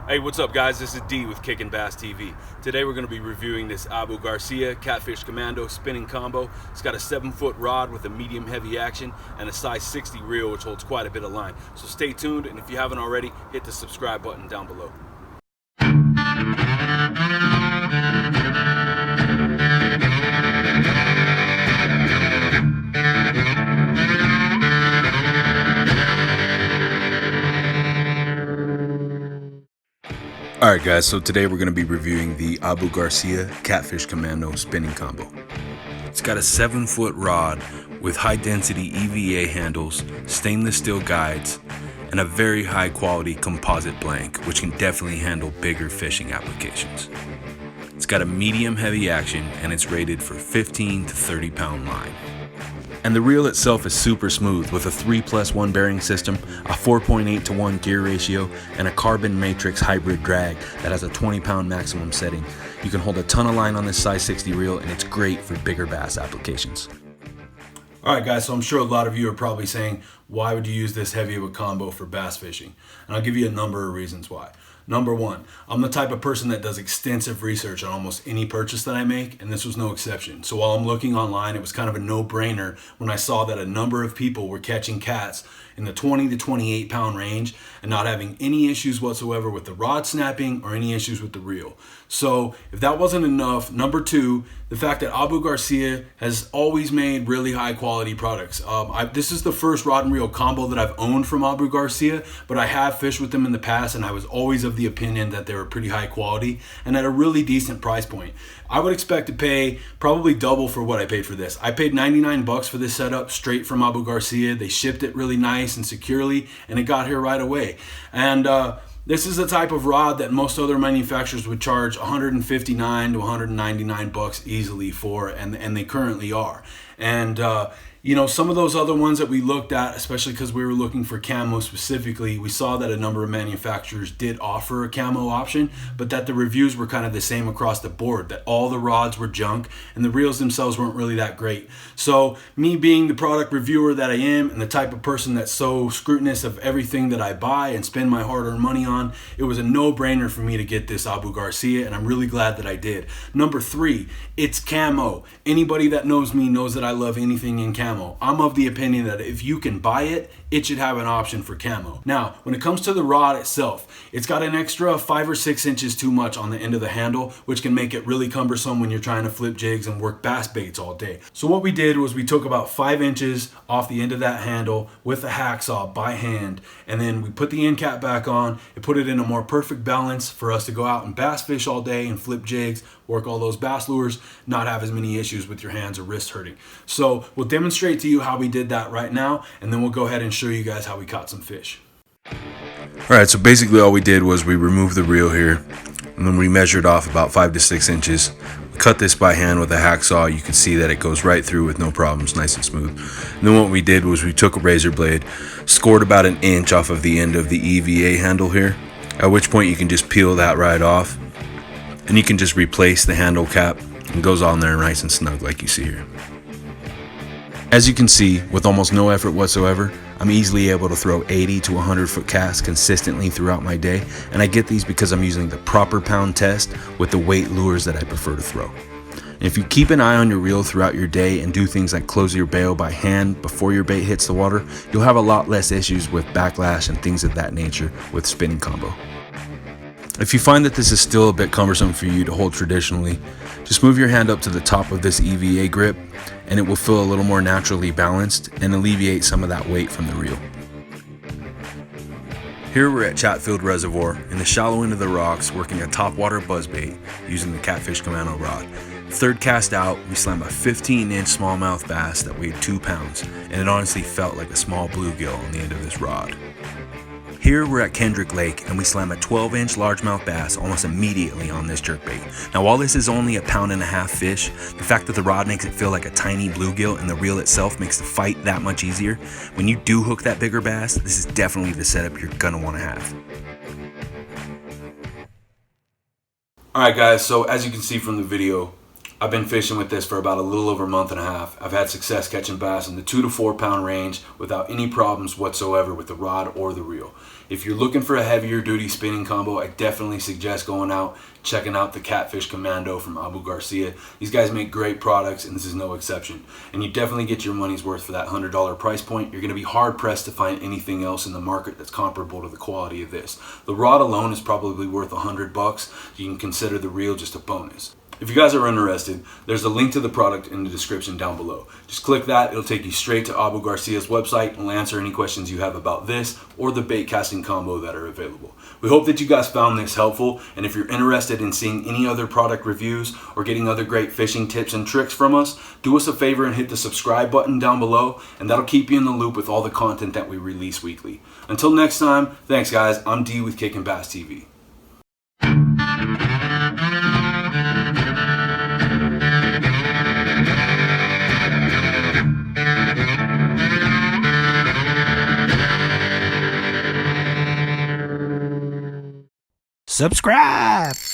Hey, what's up guys? This is D with Kickin Bass TV. Today we're going to be reviewing this Abu Garcia Catfish Commando spinning combo. It's got a 7-foot rod with a medium heavy action and a size 60 reel, which holds quite a bit of line. So stay tuned, and if you haven't already, hit the subscribe button down below. Alright guys, so today we're going to be reviewing the Abu Garcia Catfish Commando spinning combo. It's got a 7-foot rod with high density EVA handles, stainless steel guides, and a very high quality composite blank, which can definitely handle bigger fishing applications. It's got a medium heavy action and it's rated for 15 to 30 pound line. And the reel itself is super smooth with a 3+1 bearing system, a 4.8:1 gear ratio, and a carbon matrix hybrid drag that has a 20-pound maximum setting. You can hold a ton of line on this size 60 reel, and it's great for bigger bass applications. Alright guys, so I'm sure a lot of you are probably saying, why would you use this heavy of a combo for bass fishing? And I'll give you a number of reasons why. Number one, I'm the type of person that does extensive research on almost any purchase that I make, and this was no exception. So while I'm looking online, it was kind of a no-brainer when I saw that a number of people were catching cats in the 20 to 28 pound range and not having any issues whatsoever with the rod snapping or any issues with the reel. So if that wasn't enough, number two, the fact that Abu Garcia has always made really high quality products. This is the first rod and reel combo that I've owned from Abu Garcia, but I have fished with them in the past, and I was always of the opinion that they were pretty high quality and at a really decent price point. I would expect to pay probably double for what I paid for this. I paid 99 bucks for this setup straight from Abu Garcia. They shipped it really nice and securely, and it got here right away. And this is the type of rod that most other manufacturers would charge 159 to 199 bucks easily for, and they currently are. And you know, some of those other ones that we looked at, especially because we were looking for camo specifically, we saw that a number of manufacturers did offer a camo option, but that the reviews were kind of the same across the board, that all the rods were junk and the reels themselves weren't really that great. So me being the product reviewer that I am, and the type of person that's so scrutinous of everything that I buy and spend my hard-earned money on, it was a no-brainer for me to get this Abu Garcia, and I'm really glad that I did. Number three, it's camo. Anybody that knows me knows that I love anything in camo. I'm of the opinion that if you can buy it, it should have an option for camo. Now, when it comes to the rod itself, it's got an extra 5 or 6 inches too much on the end of the handle, which can make it really cumbersome when you're trying to flip jigs and work bass baits all day. So what we did was we took about 5 inches off the end of that handle with a hacksaw by hand, and then we put the end cap back on and put it in a more perfect balance for us to go out and bass fish all day and flip jigs, work all those bass lures, not have as many issues with your hands or wrist hurting. So we'll demonstrate to you how we did that right now, and then we'll go ahead and show you guys how we caught some fish. Alright, so basically all we did was we removed the reel here, and then we measured off about 5 to 6 inches. We cut this by hand with a hacksaw. You can see that it goes right through with no problems, nice and smooth. And then what we did was we took a razor blade, scored about an inch off of the end of the EVA handle here, at which point you can just peel that right off, and you can just replace the handle cap. It goes on there nice and snug like you see here. As you can see, with almost no effort whatsoever, I'm easily able to throw 80 to 100 foot casts consistently throughout my day, and I get these because I'm using the proper pound test with the weight lures that I prefer to throw. And if you keep an eye on your reel throughout your day and do things like close your bail by hand before your bait hits the water, you'll have a lot less issues with backlash and things of that nature with spinning combo. If you find that this is still a bit cumbersome for you to hold traditionally, just move your hand up to the top of this EVA grip and it will feel a little more naturally balanced and alleviate some of that weight from the reel. Here we're at Chatfield Reservoir in the shallow end of the rocks working a topwater buzzbait using the Catfish Commando rod. Third cast out, we slammed a 15-inch smallmouth bass that weighed 2 pounds, and it honestly felt like a small bluegill on the end of this rod. Here we're at Kendrick Lake and we slam a 12-inch largemouth bass almost immediately on this jerkbait. Now while this is only a 1.5 pound fish, the fact that the rod makes it feel like a tiny bluegill and the reel itself makes the fight that much easier, when you do hook that bigger bass, this is definitely the setup you're gonna want to have. Alright guys, so as you can see from the video, I've been fishing with this for about a little over a month and a half. I've had success catching bass in the 2 to 4 pound range without any problems whatsoever with the rod or the reel. If you're looking for a heavier duty spinning combo, I definitely suggest going out, checking out the Catfish Commando from Abu Garcia. These guys make great products and this is no exception. And you definitely get your money's worth for that $100 price point. You're going to be hard pressed to find anything else in the market that's comparable to the quality of this. The rod alone is probably worth $100. You can consider the reel just a bonus. If you guys are interested, there's a link to the product in the description down below. Just click that, it'll take you straight to Abu Garcia's website and will answer any questions you have about this or the bait casting combo that are available. We hope that you guys found this helpful, and if you're interested in seeing any other product reviews or getting other great fishing tips and tricks from us, do us a favor and hit the subscribe button down below, and that'll keep you in the loop with all the content that we release weekly. Until next time, thanks guys, I'm D with Kickin Bass TV. Subscribe!